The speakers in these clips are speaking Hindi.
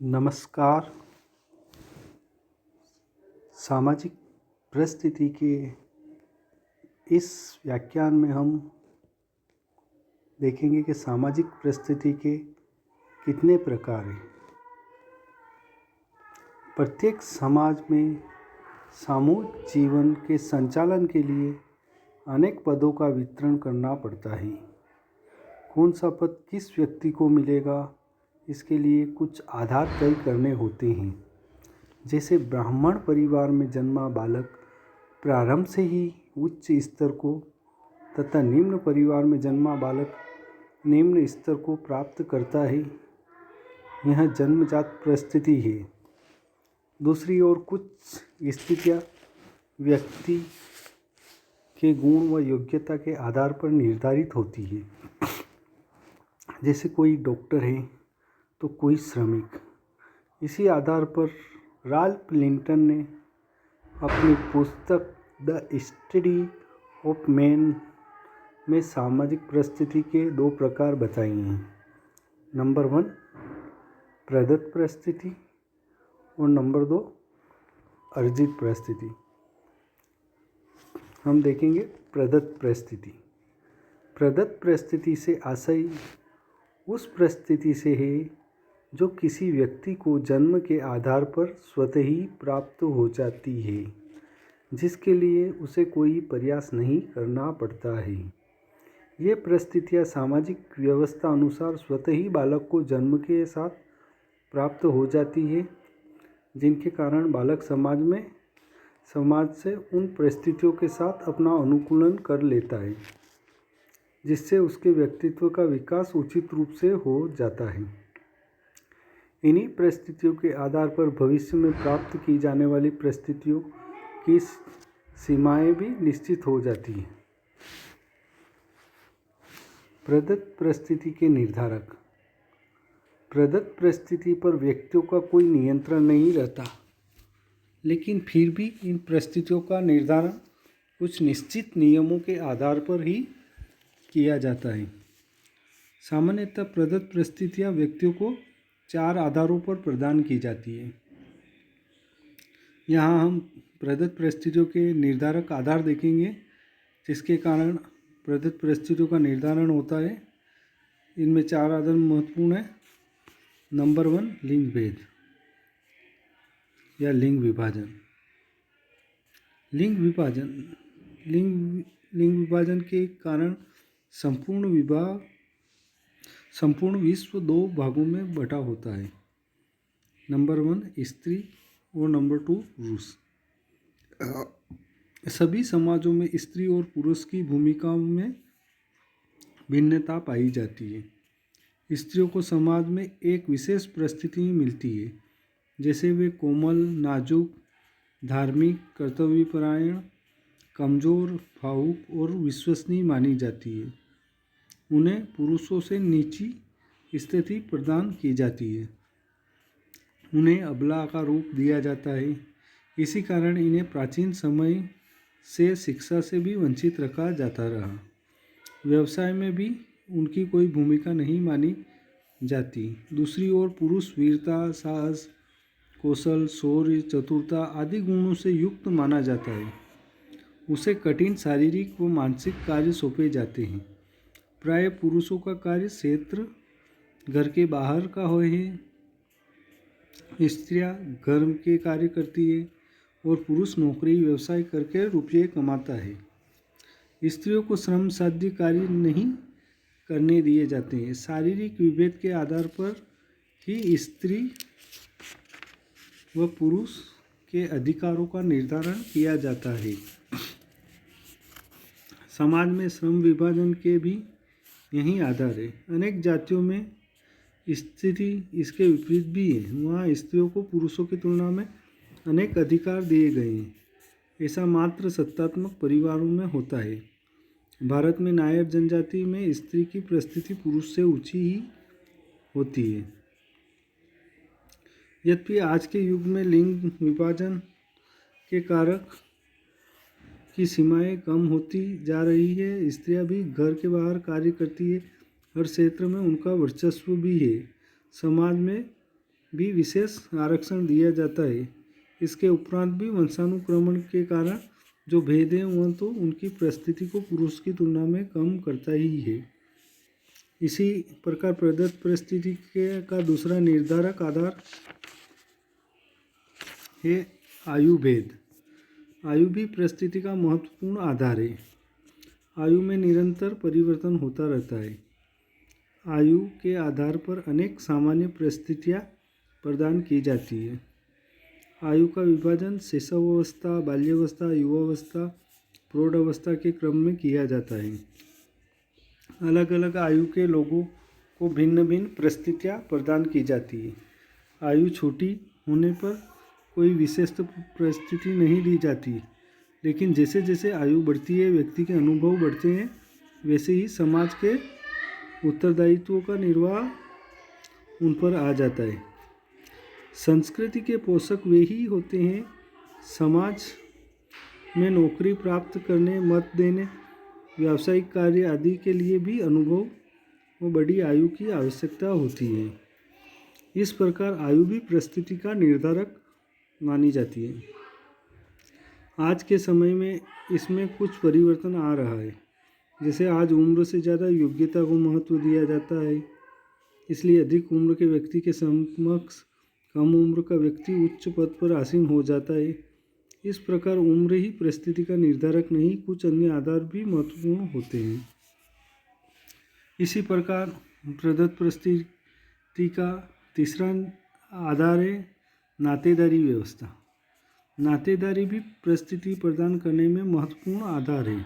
नमस्कार। सामाजिक परिस्थिति के इस व्याख्यान में हम देखेंगे कि सामाजिक परिस्थिति के कितने प्रकार हैं। प्रत्येक समाज में सामूहिक जीवन के संचालन के लिए अनेक पदों का वितरण करना पड़ता है। कौन सा पद किस व्यक्ति को मिलेगा, इसके लिए कुछ आधार तय करने होते हैं। जैसे ब्राह्मण परिवार में जन्मा बालक प्रारंभ से ही उच्च स्तर को तथा निम्न परिवार में जन्मा बालक निम्न स्तर को प्राप्त करता है। यह जन्मजात परिस्थिति है। दूसरी ओर कुछ स्थितियाँ व्यक्ति के गुण व योग्यता के आधार पर निर्धारित होती है। जैसे कोई डॉक्टर है तो कोई श्रमिक। इसी आधार पर राल्फ लिंटन ने अपनी पुस्तक द स्टडी ऑफ मैन में सामाजिक परिस्थिति के दो प्रकार बताए हैं। नंबर 1 प्रदत्त परिस्थिति और नंबर 2 अर्जित परिस्थिति। हम देखेंगे प्रदत्त परिस्थिति। प्रदत्त परिस्थिति से आशय उस परिस्थिति से है जो किसी व्यक्ति को जन्म के आधार पर स्वतः ही प्राप्त हो जाती है, जिसके लिए उसे कोई प्रयास नहीं करना पड़ता है। ये परिस्थितियाँ सामाजिक व्यवस्था अनुसार स्वतः ही बालक को जन्म के साथ प्राप्त हो जाती है, जिनके कारण बालक समाज से उन परिस्थितियों के साथ अपना अनुकूलन कर लेता है, जिससे उसके व्यक्तित्व का विकास उचित रूप से हो जाता है। इन्हीं परिस्थितियों के आधार पर भविष्य में प्राप्त की जाने वाली परिस्थितियों की सीमाएं भी निश्चित हो जाती हैं। प्रदत्त परिस्थिति के निर्धारक। प्रदत्त परिस्थिति पर व्यक्तियों का कोई नियंत्रण नहीं रहता, लेकिन फिर भी इन परिस्थितियों का निर्धारण कुछ निश्चित नियमों के आधार पर ही किया जाता है। सामान्यतः प्रदत्त परिस्थितियाँ व्यक्तियों को 4 आधारों पर प्रदान की जाती है। यहाँ हम प्रदत्त परिस्थितियों के निर्धारक आधार देखेंगे, जिसके कारण प्रदत्त परिस्थितियों का निर्धारण होता है। इनमें 4 आधार महत्वपूर्ण है। नंबर 1 लिंग भेद या लिंग विभाजन। लिंग विभाजन के कारण संपूर्ण विश्व 2 भागों में बटा होता है। नंबर 1 स्त्री और नंबर 2 पुरुष। सभी समाजों में स्त्री और पुरुष की भूमिकाओं में भिन्नता पाई जाती है। स्त्रियों को समाज में एक विशेष परिस्थिति मिलती है, जैसे वे कोमल, नाजुक, धार्मिक, कर्तव्यपरायण, कमज़ोर, भावुक और विश्वसनीय मानी जाती है। उन्हें पुरुषों से नीची स्थिति प्रदान की जाती है। उन्हें अबला का रूप दिया जाता है। इसी कारण इन्हें प्राचीन समय से शिक्षा से भी वंचित रखा जाता रहा। व्यवसाय में भी उनकी कोई भूमिका नहीं मानी जाती। दूसरी ओर पुरुष वीरता, साहस, कौशल, शौर्य, चतुरता आदि गुणों से युक्त माना जाता है। उसे कठिन शारीरिक व मानसिक कार्य सौंपे जाते हैं। प्राय पुरुषों का कार्य क्षेत्र घर के बाहर का है। स्त्रियां घर के कार्य करती है और पुरुष नौकरी व्यवसाय करके रुपये कमाता है। स्त्रियों को श्रम साध्य कार्य नहीं करने दिए जाते हैं। शारीरिक विभेद के आधार पर ही स्त्री व पुरुष के अधिकारों का निर्धारण किया जाता है। समाज में श्रम विभाजन के भी यही आधार है। अनेक जातियों में स्थिति इसके विपरीत भी है। वहाँ स्त्रियों को पुरुषों की तुलना में अनेक अधिकार दिए गए हैं। ऐसा मात्र सत्तात्मक परिवारों में होता है। भारत में नायर जनजाति में स्त्री की परिस्थिति पुरुष से ऊंची ही होती है। यद्यपि आज के युग में लिंग विभाजन के कारक की सीमाएं कम होती जा रही है। स्त्रियां भी घर के बाहर कार्य करती है। हर क्षेत्र में उनका वर्चस्व भी है। समाज में भी विशेष आरक्षण दिया जाता है। इसके उपरांत भी वंशानुक्रमण के कारण जो भेद है वह तो उनकी परिस्थिति को पुरुष की तुलना में कम करता ही है। इसी प्रकार प्रदत्त परिस्थिति का दूसरा निर्धारक आधार है आयु भेद। आयु भी परिस्थिति का महत्वपूर्ण आधार है। आयु में निरंतर परिवर्तन होता रहता है। आयु के आधार पर अनेक सामान्य परिस्थितियाँ प्रदान की जाती है। आयु का विभाजन शैशवावस्था, बाल्यावस्था, युवावस्था, प्रौढ़ावस्था के क्रम में किया जाता है। अलग अलग आयु के लोगों को भिन्न भिन्न परिस्थितियाँ प्रदान की जाती है। आयु छोटी होने पर कोई विशेष परिस्थिति नहीं दी जाती, लेकिन जैसे जैसे आयु बढ़ती है, व्यक्ति के अनुभव बढ़ते हैं, वैसे ही समाज के उत्तरदायित्वों का निर्वाह उन पर आ जाता है। संस्कृति के पोषक वे ही होते हैं। समाज में नौकरी प्राप्त करने, मत देने, व्यावसायिक कार्य आदि के लिए भी अनुभव व बड़ी आयु की आवश्यकता होती है। इस प्रकार आयु भी परिस्थिति का निर्धारक मानी जाती है। आज के समय में इसमें कुछ परिवर्तन आ रहा है। जैसे आज उम्र से ज़्यादा योग्यता को महत्व दिया जाता है, इसलिए अधिक उम्र के व्यक्ति के समक्ष कम उम्र का व्यक्ति उच्च पद पर आसीन हो जाता है। इस प्रकार उम्र ही परिस्थिति का निर्धारक नहीं, कुछ अन्य आधार भी महत्वपूर्ण होते हैं। इसी प्रकार प्रदत्त परिस्थिति का तीसरा आधार है नातेदारी व्यवस्था। नातेदारी भी परिस्थिति प्रदान करने में महत्वपूर्ण आधार है।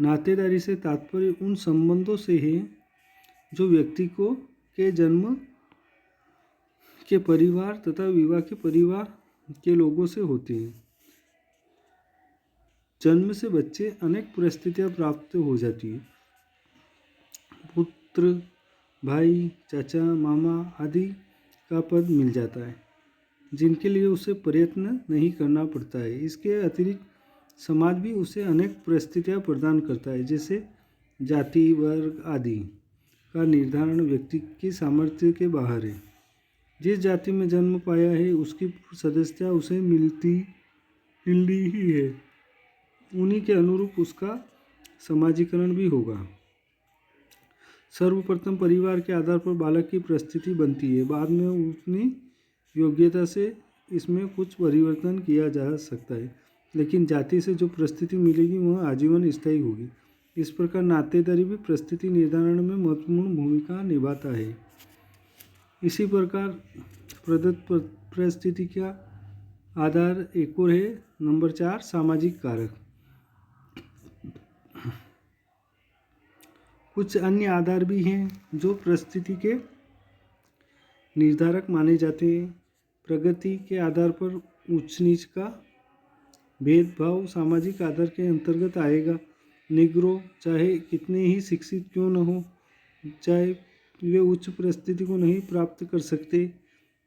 नातेदारी से तात्पर्य उन संबंधों से है जो व्यक्ति को के जन्म के परिवार तथा विवाह के परिवार के लोगों से होते हैं। जन्म से बच्चे अनेक परिस्थितियां प्राप्त हो जाती है। पुत्र, भाई, चाचा, मामा आदि का पद मिल जाता है, जिनके लिए उसे प्रयत्न नहीं करना पड़ता है। इसके अतिरिक्त समाज भी उसे अनेक परिस्थितियां प्रदान करता है, जैसे जाति, वर्ग आदि का निर्धारण व्यक्ति की सामर्थ्य के बाहर है। जिस जाति में जन्म पाया है उसकी सदस्यता उसे मिलनी ही है। उन्हीं के अनुरूप उसका समाजीकरण भी होगा। सर्वप्रथम परिवार के आधार पर बालक की परिस्थिति बनती है, बाद में उतनी योग्यता से इसमें कुछ परिवर्तन किया जा सकता है, लेकिन जाति से जो परिस्थिति मिलेगी वह आजीवन स्थायी होगी। इस प्रकार नातेदारी भी परिस्थिति निर्धारण में महत्वपूर्ण भूमिका निभाता है। इसी प्रकार प्रदत्त परिस्थिति का आधार एक और है, नंबर 4 सामाजिक कारक। कुछ अन्य आधार भी हैं जो परिस्थिति के निर्धारक माने जाते हैं। प्रगति के आधार पर उच्च नीच का भेदभाव सामाजिक आधार के अंतर्गत आएगा। निग्रो चाहे कितने ही शिक्षित क्यों न हो, चाहे वे उच्च परिस्थिति को नहीं प्राप्त कर सकते,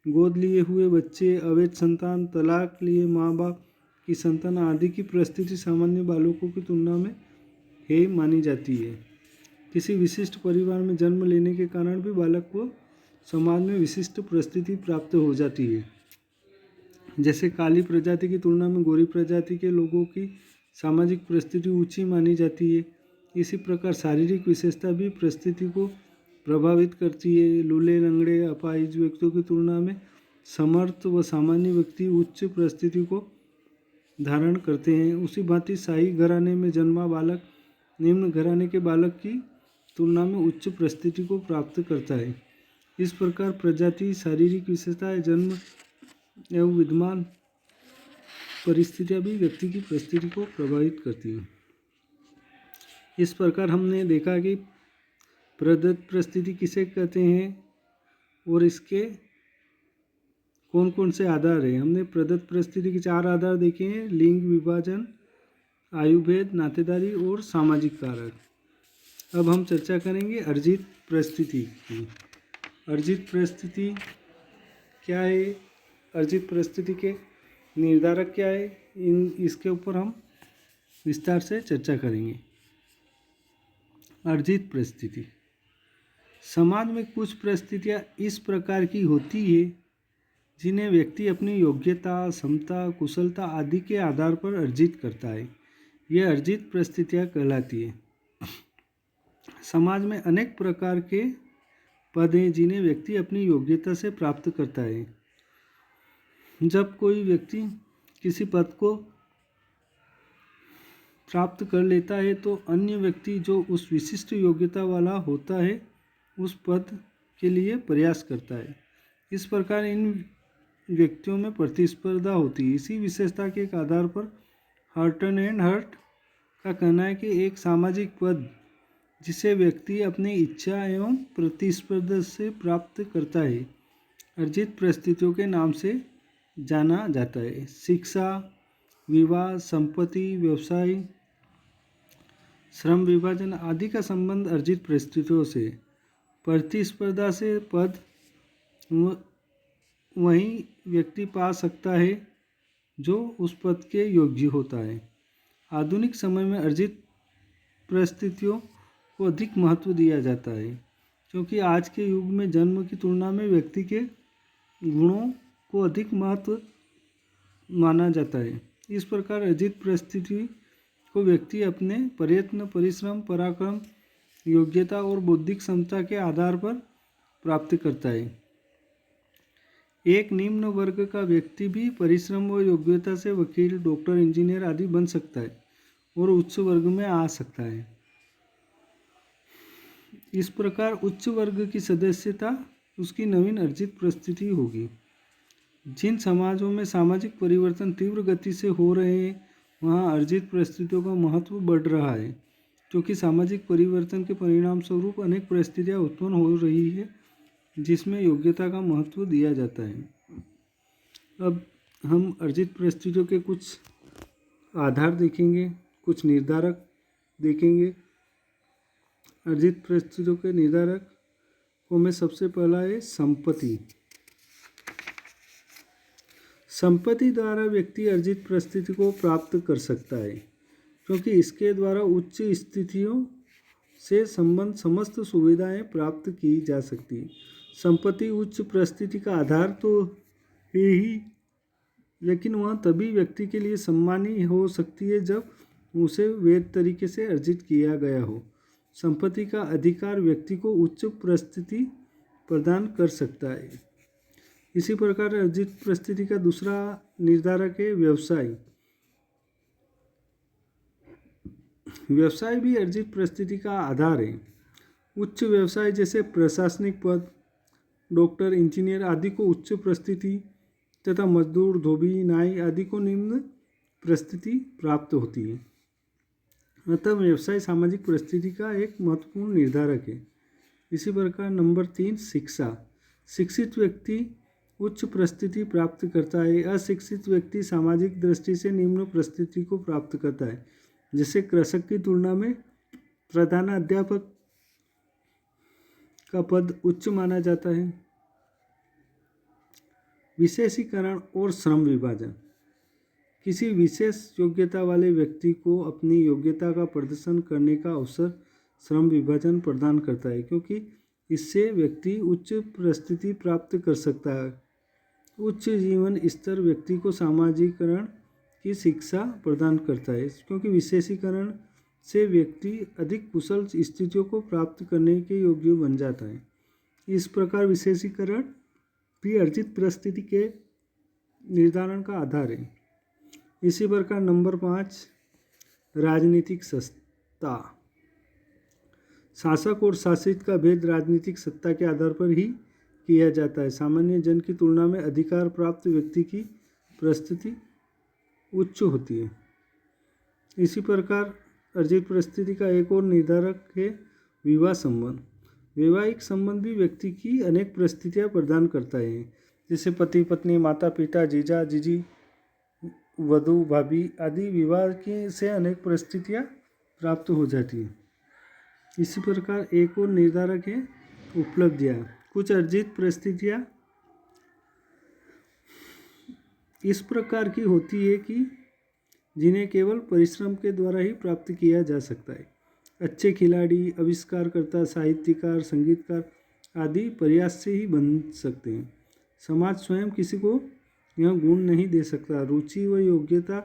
गोद लिए हुए बच्चे, अवैध संतान, तलाक लिए माँ बाप की संतान आदि की परिस्थिति सामान्य बालकों की तुलना में हेय मानी जाती है। किसी विशिष्ट परिवार में जन्म लेने के कारण भी बालक को समाज में विशिष्ट परिस्थिति प्राप्त हो जाती है। जैसे काली प्रजाति की तुलना में गोरी प्रजाति के लोगों की सामाजिक परिस्थिति ऊंची मानी जाती है। इसी प्रकार शारीरिक विशेषता भी परिस्थिति को प्रभावित करती है। लूले, लंगड़े, अपाहिज व्यक्तियों की तुलना में समर्थ व सामान्य व्यक्ति उच्च परिस्थिति को धारण करते हैं। उसी भांति शाही घराने में जन्मा बालक निम्न घराने के बालक की तुलना में उच्च परिस्थिति को प्राप्त करता है। इस प्रकार प्रजाति, शारीरिक विशेषताएं, जन्म एवं विद्यमान परिस्थितियां भी व्यक्ति की परिस्थिति को प्रभावित करती हैं। इस प्रकार हमने देखा कि प्रदत्त परिस्थिति किसे कहते हैं और इसके कौन कौन से आधार हैं। हमने प्रदत्त परिस्थिति के 4 आधार देखे हैं: लिंग विभाजन, आयुभेद, नातेदारी और सामाजिक कारक। अब हम चर्चा करेंगे अर्जित परिस्थिति की। अर्जित परिस्थिति क्या है, अर्जित परिस्थिति के निर्धारक क्या है, इसके ऊपर हम विस्तार से चर्चा करेंगे। अर्जित परिस्थिति। समाज में कुछ परिस्थितियाँ इस प्रकार की होती है जिन्हें व्यक्ति अपनी योग्यता, क्षमता, कुशलता आदि के आधार पर अर्जित करता है। यह अर्जित परिस्थितियाँ कहलाती है। समाज में अनेक प्रकार के पद हैं जिन्हें व्यक्ति अपनी योग्यता से प्राप्त करता है। जब कोई व्यक्ति किसी पद को प्राप्त कर लेता है तो अन्य व्यक्ति जो उस विशिष्ट योग्यता वाला होता है उस पद के लिए प्रयास करता है। इस प्रकार इन व्यक्तियों में प्रतिस्पर्धा होती है। इसी विशेषता के आधार पर हर्टन एंड हर्ट का कहना है कि एक सामाजिक पद जिसे व्यक्ति अपनी इच्छा एवं प्रतिस्पर्धा से प्राप्त करता है अर्जित परिस्थितियों के नाम से जाना जाता है। शिक्षा, विवाह, संपत्ति, व्यवसाय, श्रम विभाजन आदि का संबंध अर्जित परिस्थितियों से। प्रतिस्पर्धा से पद वही व्यक्ति पा सकता है जो उस पद के योग्य होता है। आधुनिक समय में अर्जित परिस्थितियों को अधिक महत्व दिया जाता है क्योंकि आज के युग में जन्म की तुलना में व्यक्ति के गुणों को अधिक महत्व माना जाता है। इस प्रकार अर्जित परिस्थिति को व्यक्ति अपने प्रयत्न, परिश्रम, पराक्रम, योग्यता और बौद्धिक क्षमता के आधार पर प्राप्त करता है। एक निम्न वर्ग का व्यक्ति भी परिश्रम और योग्यता से वकील, डॉक्टर, इंजीनियर आदि बन सकता है और उच्च वर्ग में आ सकता है। इस प्रकार उच्च वर्ग की सदस्यता उसकी नवीन अर्जित परिस्थिति होगी। जिन समाजों में सामाजिक परिवर्तन तीव्र गति से हो रहे हैं वहाँ अर्जित परिस्थितियों का महत्व बढ़ रहा है क्योंकि सामाजिक परिवर्तन के परिणाम स्वरूप अनेक परिस्थितियाँ उत्पन्न हो रही है जिसमें योग्यता का महत्व दिया जाता है। अब हम अर्जित परिस्थितियों के कुछ आधार देखेंगे, कुछ निर्धारक देखेंगे। अर्जित परिस्थितियों के निर्धारक को में सबसे पहला है संपत्ति। संपत्ति द्वारा व्यक्ति अर्जित परिस्थिति को प्राप्त कर सकता है क्योंकि इसके द्वारा उच्च स्थितियों से संबंध समस्त सुविधाएं प्राप्त की जा सकती हैं। संपत्ति उच्च परिस्थिति का आधार तो है ही, लेकिन वह तभी व्यक्ति के लिए सम्मानी हो सकती है जब उसे वैध तरीके से अर्जित किया गया हो। संपत्ति का अधिकार व्यक्ति को उच्च परिस्थिति प्रदान कर सकता है। इसी प्रकार अर्जित परिस्थिति का दूसरा निर्धारक है व्यवसाय। व्यवसाय भी अर्जित परिस्थिति का आधार है। उच्च व्यवसाय जैसे प्रशासनिक पद, डॉक्टर, इंजीनियर आदि को उच्च परिस्थिति तथा मजदूर, धोबी, नाई आदि को निम्न परिस्थिति प्राप्त होती है। अतः व्यवसाय सामाजिक परिस्थिति का एक महत्वपूर्ण निर्धारक है। इसी प्रकार नंबर 3 शिक्षा। शिक्षित व्यक्ति उच्च परिस्थिति प्राप्त करता है। अशिक्षित व्यक्ति सामाजिक दृष्टि से निम्न परिस्थिति को प्राप्त करता है। जैसे कृषक की तुलना में प्रधानाध्यापक का पद उच्च माना जाता है। विशेषीकरण और श्रम विभाजन। किसी विशेष योग्यता वाले व्यक्ति को अपनी योग्यता का प्रदर्शन करने का अवसर श्रम विभाजन प्रदान करता है क्योंकि इससे व्यक्ति उच्च परिस्थिति प्राप्त कर सकता है। उच्च जीवन स्तर व्यक्ति को सामाजिकरण की शिक्षा प्रदान करता है क्योंकि विशेषीकरण से व्यक्ति अधिक कुशल स्थितियों को प्राप्त करने के योग्य बन जाता है। इस प्रकार विशेषीकरण भी अर्जित परिस्थिति के निर्धारण का आधार है। इसी प्रकार नंबर 5 राजनीतिक सत्ता। शासक और शासित का भेद राजनीतिक सत्ता के आधार पर ही किया जाता है। सामान्य जन की तुलना में अधिकार प्राप्त व्यक्ति की परिस्थिति उच्च होती है। इसी प्रकार अर्जित परिस्थिति का एक और निर्धारक है विवाह संबंध। वैवाहिक संबंध भी व्यक्ति की अनेक परिस्थितियां प्रदान करता है जैसे पति पत्नी, माता पिता, जीजा जीजी, वधू भाभी आदि विवाह के से अनेक परिस्थितियां प्राप्त हो जाती हैं। इसी प्रकार एक और निर्धारक है उपलब्धियां। कुछ अर्जित परिस्थितियां इस प्रकार की होती है कि जिन्हें केवल परिश्रम के द्वारा ही प्राप्त किया जा सकता है। अच्छे खिलाड़ी, आविष्कारकर्ता, साहित्यकार, संगीतकार आदि प्रयास से ही बन सकते हैं। समाज स्वयं किसी को यह गुण नहीं दे सकता, रुचि व योग्यता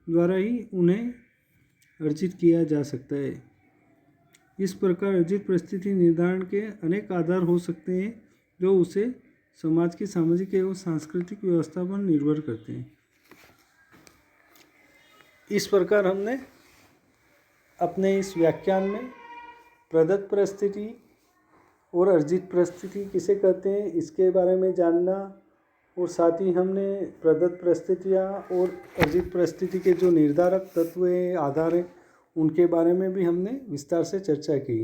द्वारा ही उन्हें अर्जित किया जा सकता है। इस प्रकार अर्जित परिस्थिति निर्धारण के अनेक आधार हो सकते हैं जो उसे समाज की सामाजिक एवं सांस्कृतिक व्यवस्था पर निर्भर करते हैं। इस प्रकार हमने अपने इस व्याख्यान में प्रदत्त परिस्थिति और अर्जित परिस्थिति किसे कहते हैं इसके बारे में जानना, और साथ ही हमने प्रदत्त परिस्थितियाँ और अर्जित परिस्थिति के जो निर्धारक तत्व हैं, आधार हैं, उनके बारे में भी हमने विस्तार से चर्चा की।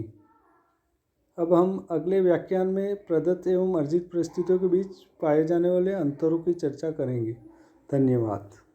अब हम अगले व्याख्यान में प्रदत्त एवं अर्जित परिस्थितियों के बीच पाए जाने वाले अंतरों की चर्चा करेंगे। धन्यवाद।